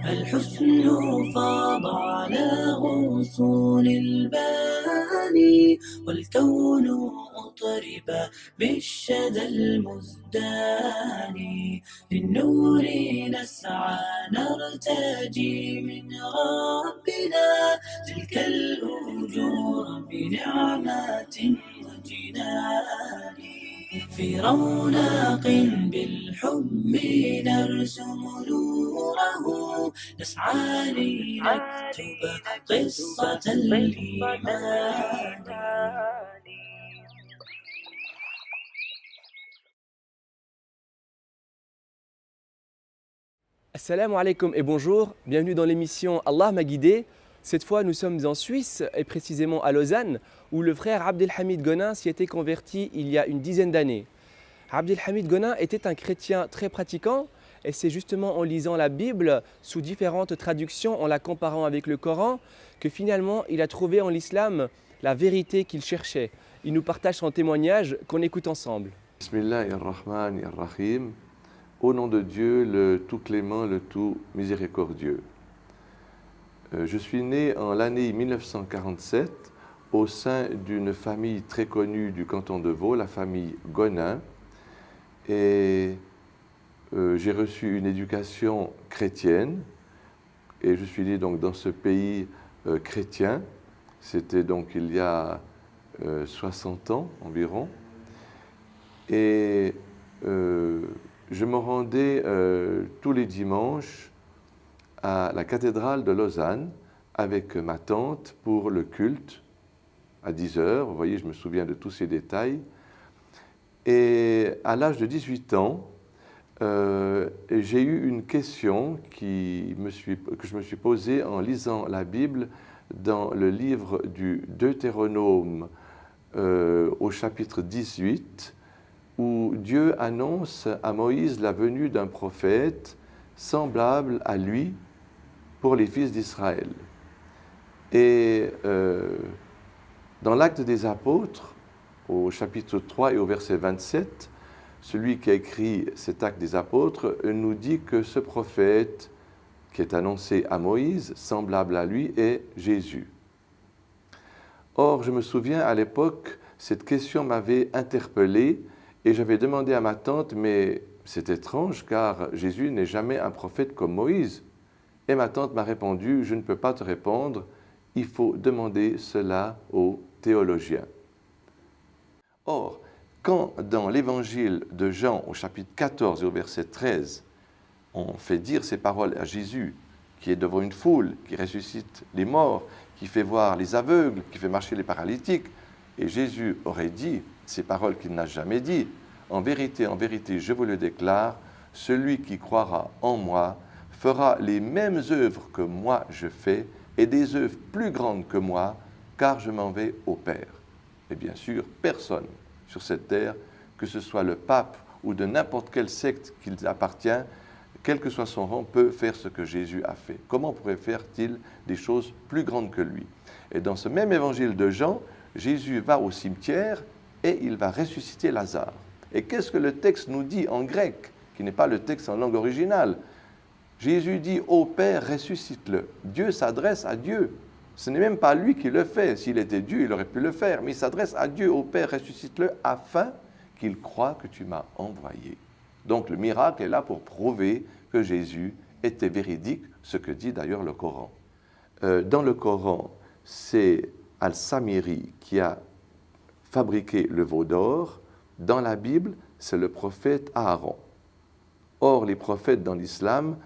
الحسن فاض على غصون الباني والكون أطرب بالشذا المزدان للنور نسعى نرتجي من ربنا تلك الأجور بنعمات وجنان في رونق بالحب نرسم نوره نسعى لنكتب قصة الإيمان. Assalamu alaikum et bonjour, bienvenue dans l'émission Allah m'a guidé. Cette fois nous sommes en Suisse et précisément à Lausanne où le frère Abdelhamid Gonin s'y était converti il y a une dizaine d'années. Abdelhamid Gonin était un chrétien très pratiquant et c'est justement en lisant la Bible sous différentes traductions, en la comparant avec le Coran, que finalement il a trouvé en l'islam la vérité qu'il cherchait. Il nous partage son témoignage qu'on écoute ensemble. Bismillahirrahmanirrahim. Au nom de Dieu, le tout clément, le tout miséricordieux. Je suis né en l'année 1947 au sein d'une famille très connue du canton de Vaud, la famille Gonin. Et j'ai reçu une éducation chrétienne. Et je suis né donc dans ce pays chrétien. C'était donc il y a 60 ans environ. Et je me rendais tous les dimanches à la cathédrale de Lausanne avec ma tante pour le culte à 10 heures. Vous voyez, je me souviens de tous ces détails. Et à l'âge de 18 ans, j'ai eu une question que je me suis posée en lisant la Bible dans le livre du Deutéronome au chapitre 18, où Dieu annonce à Moïse la venue d'un prophète semblable à lui pour les fils d'Israël. Et dans l'Acte des Apôtres, au chapitre 3 et au verset 27, celui qui a écrit cet Acte des Apôtres nous dit que ce prophète qui est annoncé à Moïse, semblable à lui, est Jésus. Or, je me souviens à l'époque, cette question m'avait interpellé. Et j'avais demandé à ma tante, mais c'est étrange car Jésus n'est jamais un prophète comme Moïse. Et ma tante m'a répondu, je ne peux pas te répondre, il faut demander cela aux théologiens. Or, quand dans l'évangile de Jean au chapitre 14 et au verset 13, on fait dire ces paroles à Jésus, qui est devant une foule, qui ressuscite les morts, qui fait voir les aveugles, qui fait marcher les paralytiques, et Jésus aurait dit ces paroles qu'il n'a jamais dites. En vérité, je vous le déclare, celui qui croira en moi fera les mêmes œuvres que moi je fais et des œuvres plus grandes que moi, car je m'en vais au Père. Et bien sûr, personne sur cette terre, que ce soit le pape ou de n'importe quelle secte qu'il appartient, quel que soit son rang, peut faire ce que Jésus a fait. Comment pourrait faire-t-il des choses plus grandes que lui? Et dans ce même évangile de Jean, Jésus va au cimetière et il va ressusciter Lazare. Et qu'est-ce que le texte nous dit en grec, qui n'est pas le texte en langue originale? Jésus dit « Ô Père, ressuscite-le ». Dieu s'adresse à Dieu. Ce n'est même pas lui qui le fait. S'il était Dieu, il aurait pu le faire. Mais il s'adresse à Dieu « Ô Père, ressuscite-le afin qu'il croie que tu m'as envoyé ». Donc le miracle est là pour prouver que Jésus était véridique, ce que dit d'ailleurs le Coran. Dans le Coran, c'est Al-Samiri qui a fabriqué le veau d'or. Dans la Bible, c'est le prophète Aaron. Or, les prophètes dans l'islam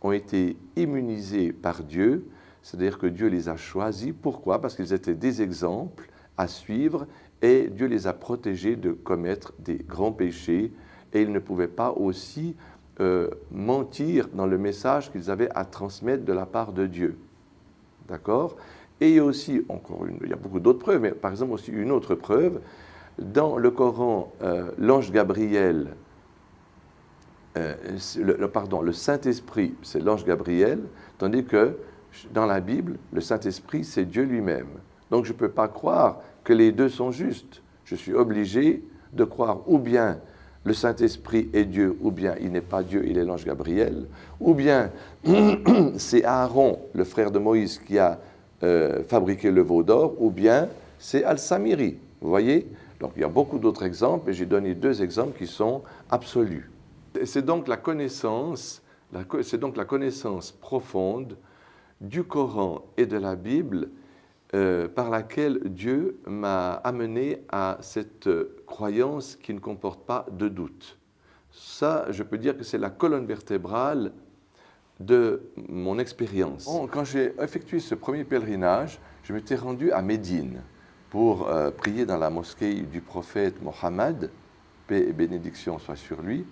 ont été immunisés par Dieu, c'est-à-dire que Dieu les a choisis. Pourquoi? Parce qu'ils étaient des exemples à suivre et Dieu les a protégés de commettre des grands péchés et ils ne pouvaient pas aussi mentir dans le message qu'ils avaient à transmettre de la part de Dieu. D'accord? Et il y a aussi, il y a beaucoup d'autres preuves, mais par exemple aussi une autre preuve. Dans le Coran, l'ange Gabriel, le Saint-Esprit, c'est l'ange Gabriel, tandis que dans la Bible, le Saint-Esprit, c'est Dieu lui-même. Donc je ne peux pas croire que les deux sont justes. Je suis obligé de croire ou bien le Saint-Esprit est Dieu, ou bien il n'est pas Dieu, il est l'ange Gabriel, ou bien c'est Aaron, le frère de Moïse, qui a fabriqué le veau d'or, ou bien c'est Al-Samiri. Vous voyez? Donc il y a beaucoup d'autres exemples, et j'ai donné 2 exemples qui sont absolus. C'est donc la connaissance profonde du Coran et de la Bible par laquelle Dieu m'a amené à cette croyance qui ne comporte pas de doute. Ça, je peux dire que c'est la colonne vertébrale de mon expérience. Quand j'ai effectué ce premier pèlerinage, je m'étais rendu à Médine pour prier dans la mosquée du prophète Mohammed, paix et bénédiction soient sur lui,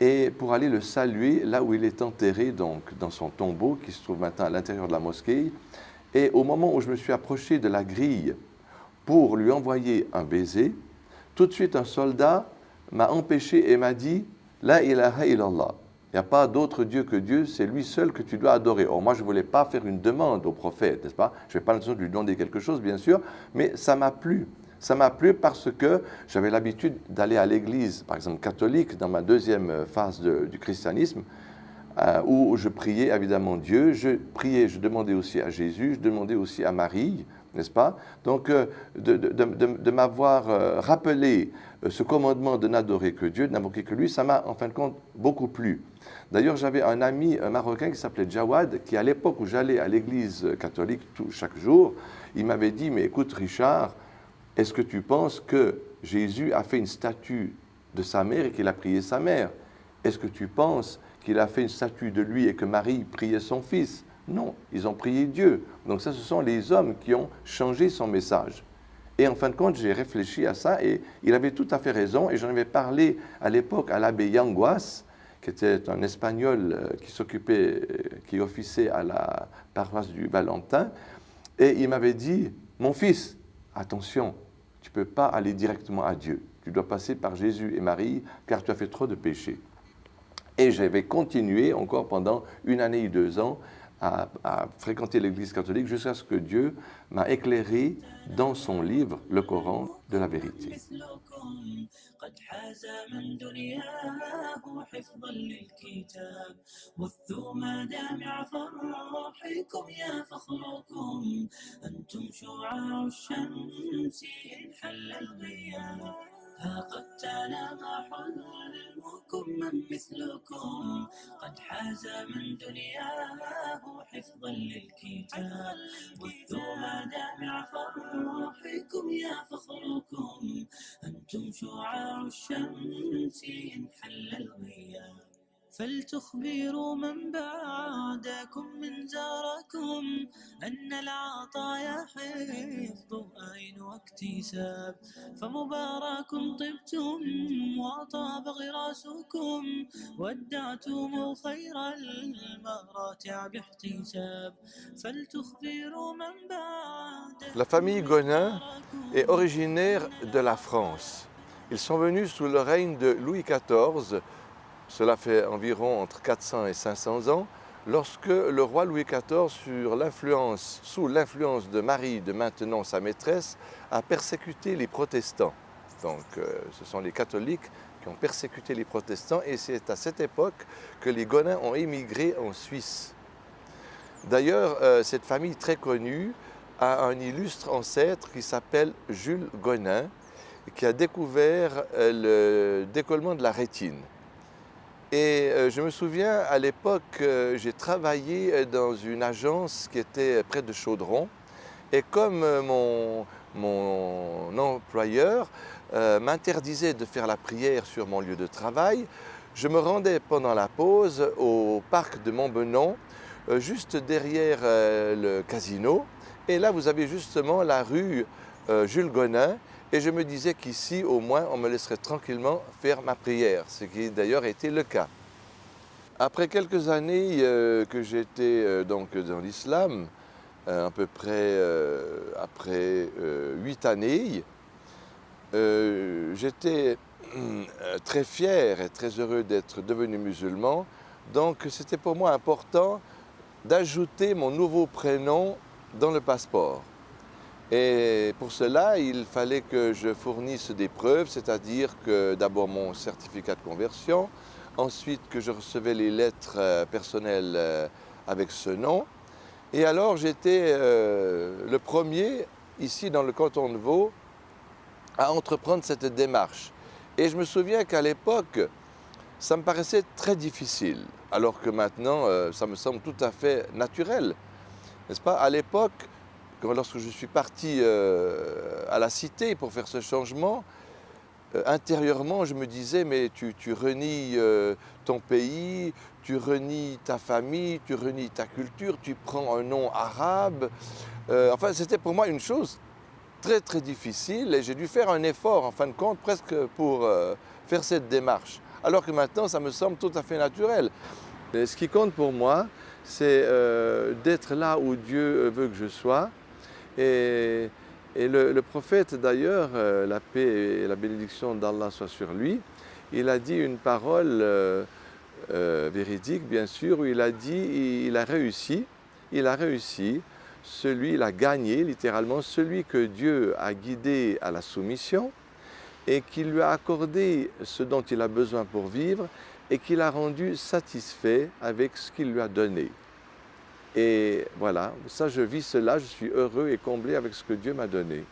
et pour aller le saluer là où il est enterré, donc dans son tombeau qui se trouve maintenant à l'intérieur de la mosquée. Et au moment où je me suis approché de la grille pour lui envoyer un baiser, tout de suite un soldat m'a empêché et m'a dit « La ilaha illallah ». Il n'y a pas d'autre Dieu que Dieu, c'est lui seul que tu dois adorer. Or, moi, je ne voulais pas faire une demande au prophète, n'est-ce pas? Je n'avais pas l'intention de lui demander quelque chose, bien sûr, mais ça m'a plu. Ça m'a plu parce que j'avais l'habitude d'aller à l'église, par exemple catholique, dans ma deuxième phase du christianisme, où je priais évidemment Dieu, je demandais aussi à Jésus, je demandais aussi à Marie, n'est-ce pas? Donc, de m'avoir rappelé ce commandement de n'adorer que Dieu, de n'invoquer que lui, ça m'a en fin de compte beaucoup plu. D'ailleurs, j'avais un ami marocain qui s'appelait Jawad, qui à l'époque où j'allais à l'église catholique chaque jour, il m'avait dit « Mais écoute Richard, est-ce que tu penses que Jésus a fait une statue de sa mère et qu'il a prié sa mère? Est-ce que tu penses qu'il a fait une statue de lui et que Marie priait son fils? Non, ils ont prié Dieu. Donc ça, ce sont les hommes qui ont changé son message. Et en fin de compte, j'ai réfléchi à ça et il avait tout à fait raison. Et j'en avais parlé à l'époque à l'abbé Yanguas, qui était un Espagnol qui officiait à la paroisse du Valentin. Et il m'avait dit, mon fils, attention, tu ne peux pas aller directement à Dieu. Tu dois passer par Jésus et Marie, car tu as fait trop de péchés. Et j'avais continué encore pendant 1 année et 2 ans à fréquenter l'église catholique jusqu'à ce que Dieu m'a éclairé dans son livre, le Coran, de la vérité. قد حاز من دنياه حفظا للكتاب والثوم دامع فرحكم يا فخركم أنتم شعاع الشمس إن حل الغياب ها قد تنام حلمكم من مثلكم قد حاز من دنياه حفظا للكتاب والثوم دامع فرحكم يا فخركم أنتم شعاع الشمس إن حل الغياب فلتخبروا من بعدكم من زاركم أن العطايا حفظ أين واكتساب فمبارك طبتم وطاب غراسكم ودعتم خير المراتع باحتساب فلتخبروا من بعدكم. La famille Gonin est originaire de la France. Ils sont venus sous le règne de Louis XIV. Cela fait environ entre 400 et 500 ans, lorsque le roi Louis XIV, sous l'influence de Marie, de maintenant sa maîtresse, a persécuté les protestants. Donc ce sont les catholiques qui ont persécuté les protestants et c'est à cette époque que les Gonins ont émigré en Suisse. D'ailleurs, cette famille très connue a un illustre ancêtre qui s'appelle Jules Gonin, qui a découvert le décollement de la rétine. Et je me souviens, à l'époque, j'ai travaillé dans une agence qui était près de Chaudron. Et comme mon employeur m'interdisait de faire la prière sur mon lieu de travail, je me rendais pendant la pause au parc de Montbenon, juste derrière le casino. Et là, vous avez justement la rue Jules Gonin. Et je me disais qu'ici, au moins, on me laisserait tranquillement faire ma prière, ce qui d'ailleurs était le cas. Après quelques années que j'étais donc dans l'islam, à peu près après 8 années, j'étais très fier et très heureux d'être devenu musulman. Donc c'était pour moi important d'ajouter mon nouveau prénom dans le passeport. Et pour cela, il fallait que je fournisse des preuves, c'est-à-dire que d'abord mon certificat de conversion, ensuite que je recevais les lettres personnelles avec ce nom. Et alors j'étais le premier ici dans le canton de Vaud à entreprendre cette démarche. Et je me souviens qu'à l'époque, ça me paraissait très difficile, alors que maintenant, ça me semble tout à fait naturel, n'est-ce pas? À l'époque, lorsque je suis parti à la cité pour faire ce changement, intérieurement, je me disais, mais tu renies ton pays, tu renies ta famille, tu renies ta culture, tu prends un nom arabe. Enfin, c'était pour moi une chose très très difficile et j'ai dû faire un effort, en fin de compte, presque pour faire cette démarche. Alors que maintenant, ça me semble tout à fait naturel. Et ce qui compte pour moi, c'est d'être là où Dieu veut que je sois. Et le prophète d'ailleurs, la paix et la bénédiction d'Allah soit sur lui, il a dit une parole véridique bien sûr, où il a dit il a réussi, il a gagné littéralement celui que Dieu a guidé à la soumission et qui lui a accordé ce dont il a besoin pour vivre et qui l'a rendu satisfait avec ce qu'il lui a donné. Et voilà, ça je vis cela, je suis heureux et comblé avec ce que Dieu m'a donné.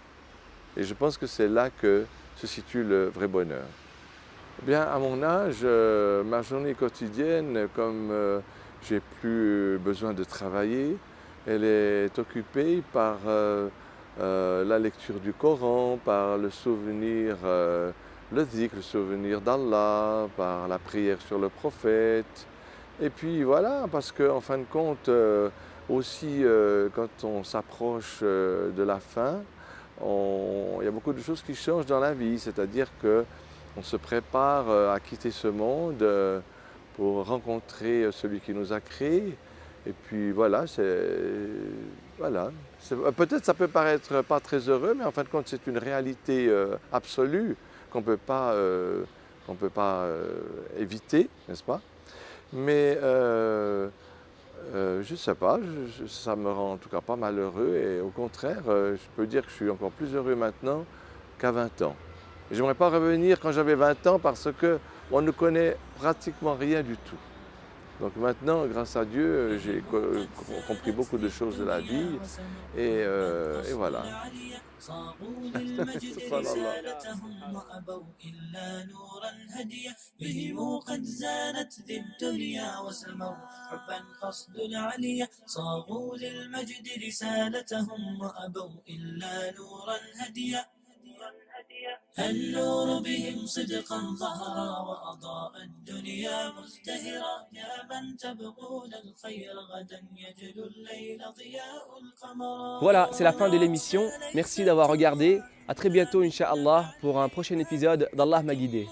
Et je pense que c'est là que se situe le vrai bonheur. Eh bien, à mon âge, ma journée quotidienne, comme j'ai plus besoin de travailler, elle est occupée par la lecture du Coran, par le souvenir, le dhikr, le souvenir d'Allah, par la prière sur le prophète. Et puis voilà, parce qu'en fin de compte, aussi quand on s'approche de la fin, il y a beaucoup de choses qui changent dans la vie, c'est-à-dire qu'on se prépare à quitter ce monde pour rencontrer celui qui nous a créés. Et puis voilà, peut-être ça peut paraître pas très heureux, mais en fin de compte c'est une réalité absolue qu'on peut pas éviter, n'est-ce pas? Mais je ne sais pas, ça me rend en tout cas pas malheureux et au contraire, je peux dire que je suis encore plus heureux maintenant qu'à 20 ans. Et j'aimerais pas revenir quand j'avais 20 ans parce qu'on ne connaît pratiquement rien du tout. Donc maintenant, grâce à Dieu, j'ai compris beaucoup de choses de la vie et voilà. صاغوا للمجد رسالتهم وأبوا إلا نورا هديا بهم قد زانت ذي الدنيا وسموا حبا قصد العليا صاغوا للمجد رسالتهم وأبوا إلا نورا هديا النور بهم صدقا ظهرا وأضاء الدنيا مزدهرا يا من تبغون الخير غدا يجلو الليل ضياء القمر. Voilà, c'est la fin de l'émission. Merci d'avoir regardé. À très bientôt, Inch'Allah, pour un prochain épisode d'Allah m'a guidé.